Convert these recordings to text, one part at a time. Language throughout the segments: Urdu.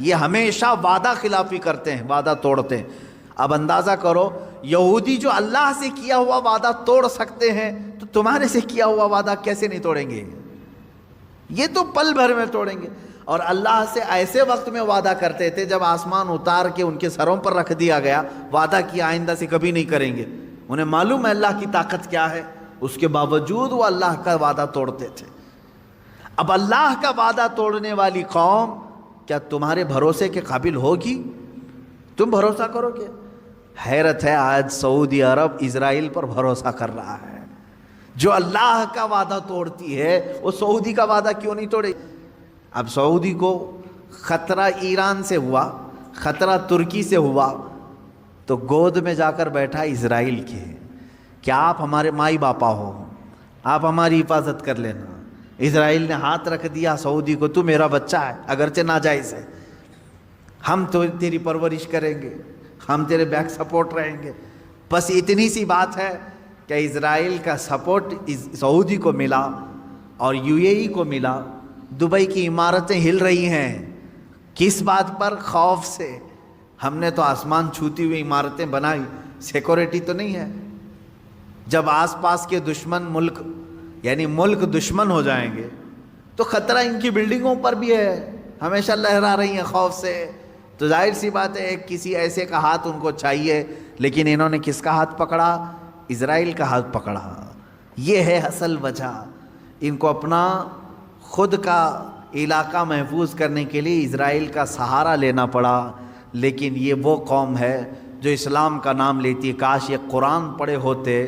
یہ ہمیشہ وعدہ خلافی کرتے ہیں، وعدہ توڑتے ہیں۔ اب اندازہ کرو، یہودی جو اللہ سے کیا ہوا وعدہ توڑ سکتے ہیں تو تمہارے سے کیا ہوا وعدہ کیسے نہیں توڑیں گے؟ یہ تو پل بھر میں توڑیں گے۔ اور اللہ سے ایسے وقت میں وعدہ کرتے تھے جب آسمان اتار کے ان کے سروں پر رکھ دیا گیا، وعدہ کیا آئندہ سے کبھی نہیں کریں گے۔ انہیں معلوم ہے اللہ کی طاقت کیا ہے، اس کے باوجود وہ اللہ کا وعدہ توڑتے تھے۔ اب اللہ کا وعدہ توڑنے والی قوم کیا تمہارے بھروسے کے قابل ہوگی؟ تم بھروسہ کرو گے؟ حیرت ہے، آج سعودی عرب اسرائیل پر بھروسہ کر رہا ہے۔ جو اللہ کا وعدہ توڑتی ہے وہ سعودی کا وعدہ کیوں نہیں توڑے؟ اب سعودی کو خطرہ ایران سے ہوا، خطرہ ترکی سے ہوا، تو گود میں جا کر بیٹھا اسرائیل کے، کیا آپ ہمارے مائی باپا ہو، آپ ہماری حفاظت کر لینا۔ اسرائیل نے ہاتھ رکھ دیا سعودی کو، تو میرا بچہ ہے، اگرچہ ناجائز ہے، ہم تو تیری پرورش کریں گے، ہم تیرے بیک سپورٹ رہیں گے۔ بس اتنی سی بات ہے کہ اسرائیل کا سپورٹ سعودی کو ملا اور یو اے ای کو ملا۔ دبئی کی عمارتیں ہل رہی ہیں، کس بات پر؟ خوف سے۔ ہم نے تو آسمان چھوتی ہوئی عمارتیں بنائی، سیکورٹی تو نہیں ہے۔ جب آس پاس کے دشمن ملک یعنی ملک دشمن ہو جائیں گے تو خطرہ ان کی بلڈنگوں پر بھی ہے، ہمیشہ لہرا رہی ہیں خوف سے۔ تو ظاہر سی بات ہے ایک کسی ایسے کا ہاتھ ان کو چاہیے، لیکن انہوں نے کس کا ہاتھ پکڑا؟ اسرائیل کا ہاتھ پکڑا۔ یہ ہے اصل وجہ۔ ان کو اپنا خود کا علاقہ محفوظ کرنے کے لیے اسرائیل کا سہارا لینا پڑا۔ لیکن یہ وہ قوم ہے جو اسلام کا نام لیتی ہے۔ کاش یہ قرآن پڑھے ہوتے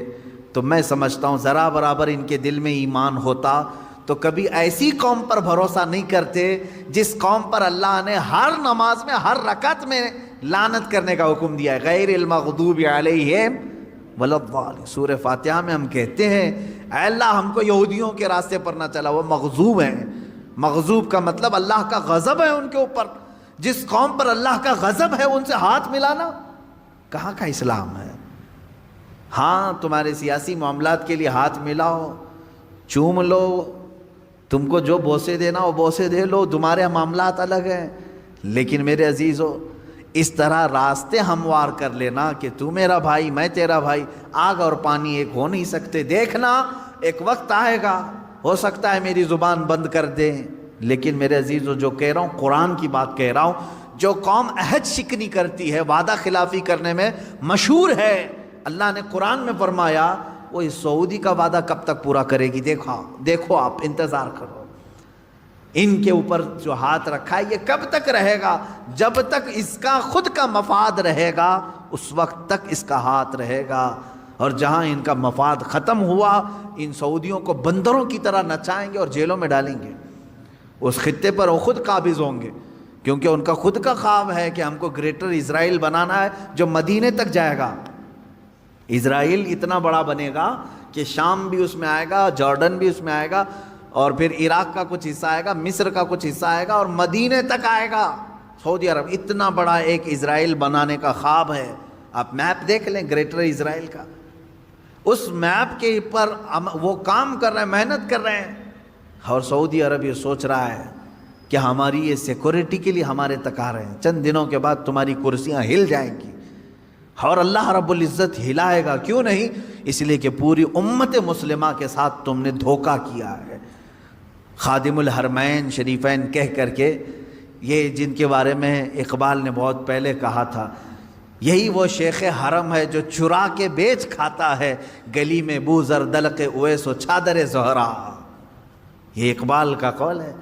تو میں سمجھتا ہوں ذرا برابر ان کے دل میں ایمان ہوتا تو کبھی ایسی قوم پر بھروسہ نہیں کرتے جس قوم پر اللہ نے ہر نماز میں ہر رکعت میں لعنت کرنے کا حکم دیا ہے۔ غیر المغضوب علیہم ولا الضالین۔ سورہ فاتحہ میں ہم کہتے ہیں اے اللہ ہم کو یہودیوں کے راستے پر نہ چلا، وہ مغضوب ہیں۔ مغضوب کا مطلب اللہ کا غضب ہے ان کے اوپر۔ جس قوم پر اللہ کا غضب ہے ان سے ہاتھ ملانا کہاں کا اسلام ہے؟ ہاں تمہارے سیاسی معاملات کے لیے ہاتھ ملاؤ، چوم لو، تم کو جو بوسے دینا وہ بوسے دے لو، تمہارے معاملات الگ ہیں۔ لیکن میرے عزیزو اس طرح راستے ہموار کر لینا کہ تو میرا بھائی میں تیرا بھائی، آگ اور پانی ایک ہو نہیں سکتے۔ دیکھنا ایک وقت آئے گا، ہو سکتا ہے میری زبان بند کر دیں، لیکن میرے عزیزو جو کہہ رہا ہوں قرآن کی بات کہہ رہا ہوں۔ جو قوم عہد شکنی کرتی ہے، وعدہ خلافی کرنے میں مشہور ہے، اللہ نے قرآن میں فرمایا وہ اس سعودی کا وعدہ کب تک پورا کرے گی؟ دیکھو آپ انتظار کرو۔ ان کے اوپر جو ہاتھ رکھا ہے یہ کب تک رہے گا؟ جب تک اس کا خود کا مفاد رہے گا اس وقت تک اس کا ہاتھ رہے گا، اور جہاں ان کا مفاد ختم ہوا ان سعودیوں کو بندروں کی طرح نچائیں گے اور جیلوں میں ڈالیں گے۔ اس خطے پر وہ خود قابض ہوں گے، کیونکہ ان کا خود کا خواب ہے کہ ہم کو گریٹر اسرائیل بنانا ہے جو مدینے تک جائے گا۔ اسرائیل اتنا بڑا بنے گا کہ شام بھی اس میں آئے گا، جارڈن بھی اس میں آئے گا، اور پھر عراق کا کچھ حصہ آئے گا، مصر کا کچھ حصہ آئے گا، اور مدینے تک آئے گا۔ سعودی عرب اتنا بڑا ایک اسرائیل بنانے کا خواب ہے۔ آپ میپ دیکھ لیں گریٹر اسرائیل کا، اس میپ کے پر وہ کام کر رہے ہیں، محنت کر رہے ہیں، اور سعودی عرب یہ سوچ رہا ہے کہ ہماری یہ سیکورٹی کے لیے ہمارے تک آ رہے ہیں، چند دنوں کے بعد تمہاری کرسیاں ہل جائیں گی، اور اللہ رب العزت ہلائے گا۔ کیوں نہیں؟ اس لیے کہ پوری امت مسلمہ کے ساتھ تم نے دھوکہ کیا ہے۔ خادم الحرمین شریفین کہہ کر کے، یہ جن کے بارے میں اقبال نے بہت پہلے کہا تھا، یہی وہ شیخ حرم ہے جو چرا کے بیچ کھاتا ہے، گلی میں بو زردلق اویس و چادر زہرا۔ یہ اقبال کا قول ہے۔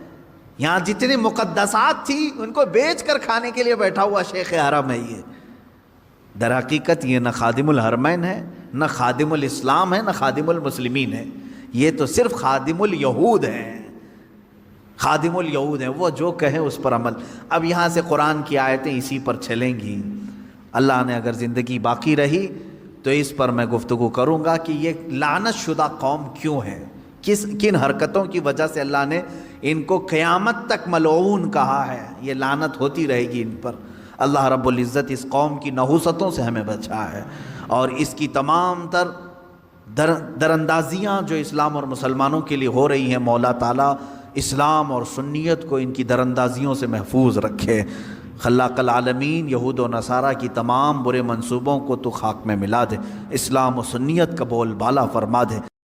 یہاں جتنی مقدسات تھی ان کو بیچ کر کھانے کے لیے بیٹھا ہوا شیخ حرم ہے یہ۔ در حقیقت یہ نہ خادم الحرمین ہے، نہ خادم الاسلام ہے، نہ خادم المسلمین ہے، یہ تو صرف خادم الیہود ہے۔ خادم الیہود ہیں، وہ جو کہیں اس پر عمل۔ اب یہاں سے قرآن کی آیتیں اسی پر چلیں گی۔ اللہ نے اگر زندگی باقی رہی تو اس پر میں گفتگو کروں گا کہ یہ لعنت شدہ قوم کیوں ہے، کن حرکتوں کی وجہ سے اللہ نے ان کو قیامت تک ملعون کہا ہے۔ یہ لعنت ہوتی رہے گی ان پر۔ اللہ رب العزت اس قوم کی نحوستوں سے ہمیں بچا ہے، اور اس کی تمام تر دراندازیاں جو اسلام اور مسلمانوں کے لیے ہو رہی ہیں، مولا تعالیٰ اسلام اور سنیت کو ان کی دراندازیوں سے محفوظ رکھے۔ خلاق العالمین یہود و نصارہ کی تمام برے منصوبوں کو تو خاک میں ملا دے، اسلام و سنیت کا بول بالا فرما دے۔